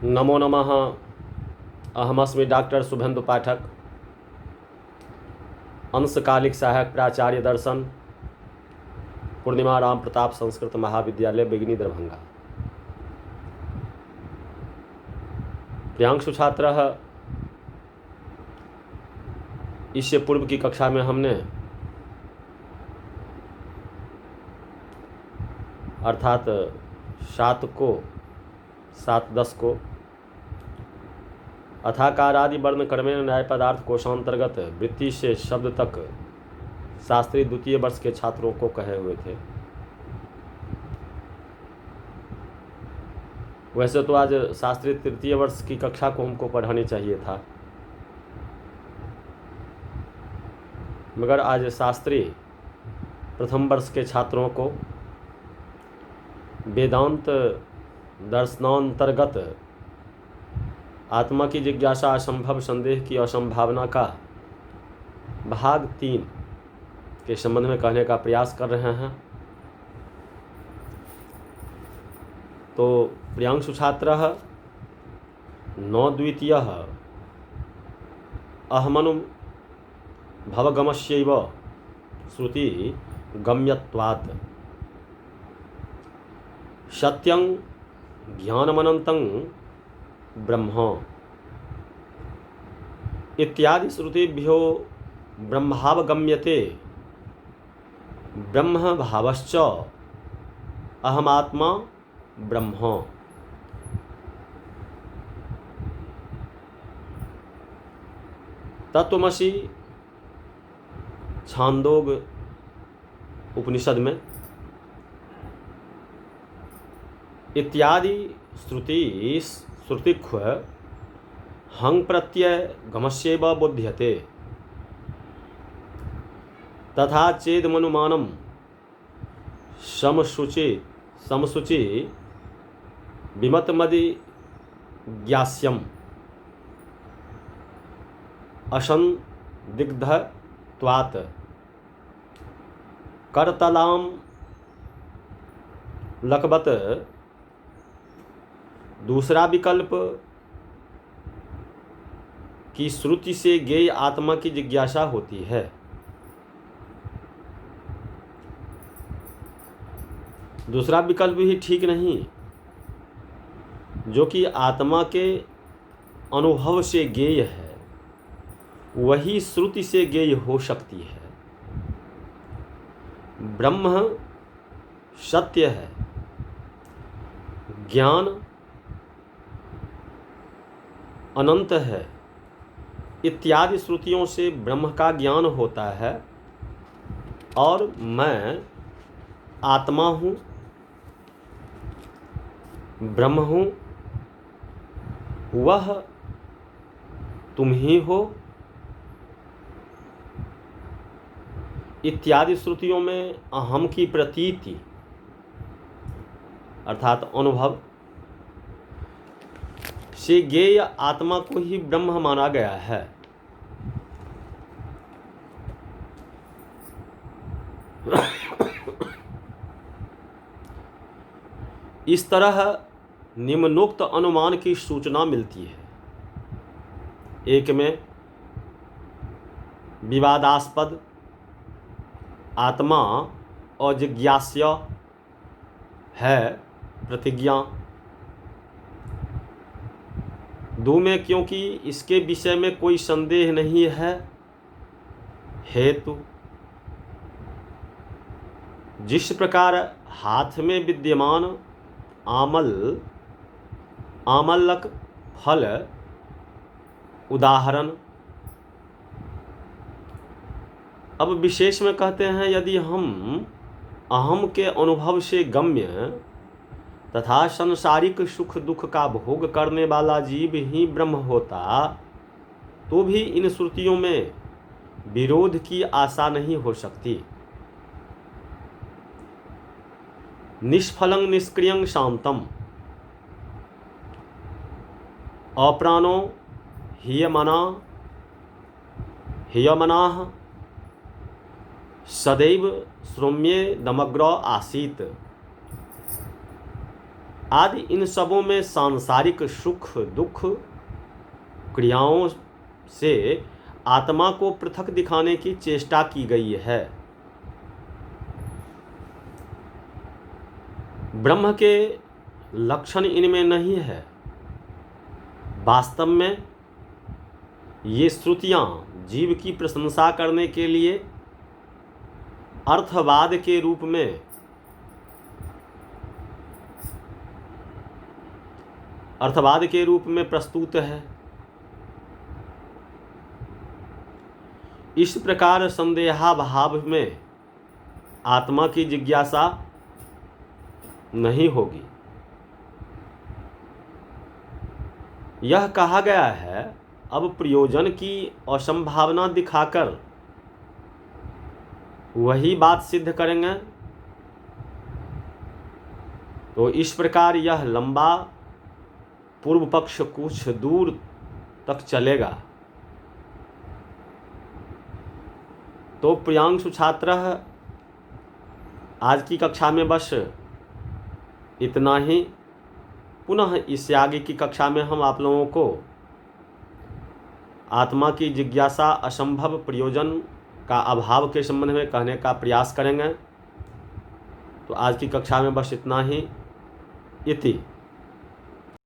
नमो नमः। अहमस्मि डॉक्टर शुभेन्दु पाठक, अंशकालिक सहायक प्राचार्य दर्शन, पूर्णिमा राम प्रताप संस्कृत महाविद्यालय बिगनी दरभंगा। प्रियांशु छात्रः, इससे पूर्व की कक्षा में हमने अर्थात 7-10 को अथाकार आदि वर्ण क्रमेण न्याय पदार्थ कोशांतर्गत वृत्ति से शब्द तक शास्त्री द्वितीय वर्ष के छात्रों को कहे हुए थे। वैसे तो आज शास्त्री तृतीय वर्ष की कक्षा को हमको पढ़ानी चाहिए था, मगर आज शास्त्री प्रथम वर्ष के छात्रों को वेदांत दर्शनांतर्गत आत्मा की जिज्ञासा असंभव संदेह की असंभावना का भाग 3 के संबंध में कहने का प्रयास कर रहे हैं। तो प्रियांशु छात्रः, 9 द्वितीयः अहमनु भवगमस्यैव श्रुति गम्यत्वात् सत्यं ज्ञानमनन्तं ब्रह्म इत्यादि श्रुतिभ्यो ब्रह्मावगम्यते ब्रह्म भावश्च अहमात्मा ब्रह्म। तत्वमसि छांदोग उपनिषद में इत्यादि श्रुतिख्व हंग प्रत्यय गमस्यैव बोध्यते तथा चेदमनुमानम समशुचि विमतमदिज्ञास्यम् असंदिग्धत्वात् करतलां लकबत। दूसरा विकल्प की श्रुति से ज्ञेय आत्मा की जिज्ञासा होती है। दूसरा विकल्प भी ठीक नहीं, जो कि आत्मा के अनुभव से ज्ञेय है, वही श्रुति से ज्ञेय हो सकती है। ब्रह्म सत्य है, ज्ञान अनंत है इत्यादि श्रुतियों से ब्रह्म का ज्ञान होता है और मैं आत्मा हूँ, ब्रह्म हूँ, वह तुम ही हो इत्यादि श्रुतियों में अहम की प्रतीति अर्थात अनुभव से ज्ञेय आत्मा को ही ब्रह्म माना गया है। इस तरह निम्नोक्त अनुमान की सूचना मिलती है। एक में विवादास्पद आत्मा अजिज्ञास्य है प्रतिज्ञा। 2 में क्योंकि इसके विषय में कोई संदेह नहीं है हेतु। जिस प्रकार हाथ में विद्यमान आमलक फल उदाहरण। अब विशेष में कहते हैं, यदि हम अहम के अनुभव से गम्य तथा संसारिक सुख दुख का भोग करने वाला जीव ही ब्रह्म होता, तो भी इन श्रुतियों में विरोध की आशा नहीं हो सकती। निष्फलं निष्क्रियं शांतम अप्राणो ह्यमनाः सदैव सौम्ये दमग्र आसीत्। आदि इन सबों में सांसारिक सुख दुख क्रियाओं से आत्मा को पृथक दिखाने की चेष्टा की गई है। ब्रह्म के लक्षण इनमें नहीं है। वास्तव में ये श्रुतियां जीव की प्रशंसा करने के लिए अर्थवाद के रूप में प्रस्तुत है। इस प्रकार संदेहाभाव में आत्मा की जिज्ञासा नहीं होगी। यह कहा गया है, अब प्रयोजन की असंभावना दिखाकर वही बात सिद्ध करेंगे। तो इस प्रकार यह लंबा पूर्व पक्ष कुछ दूर तक चलेगा। तो प्रियांशु छात्र, आज की कक्षा में बस इतना ही। पुनः इससे आगे की कक्षा में हम आप लोगों को आत्मा की जिज्ञासा असंभव प्रयोजन का अभाव के संबंध में कहने का प्रयास करेंगे। तो आज की कक्षा में बस इतना ही। इति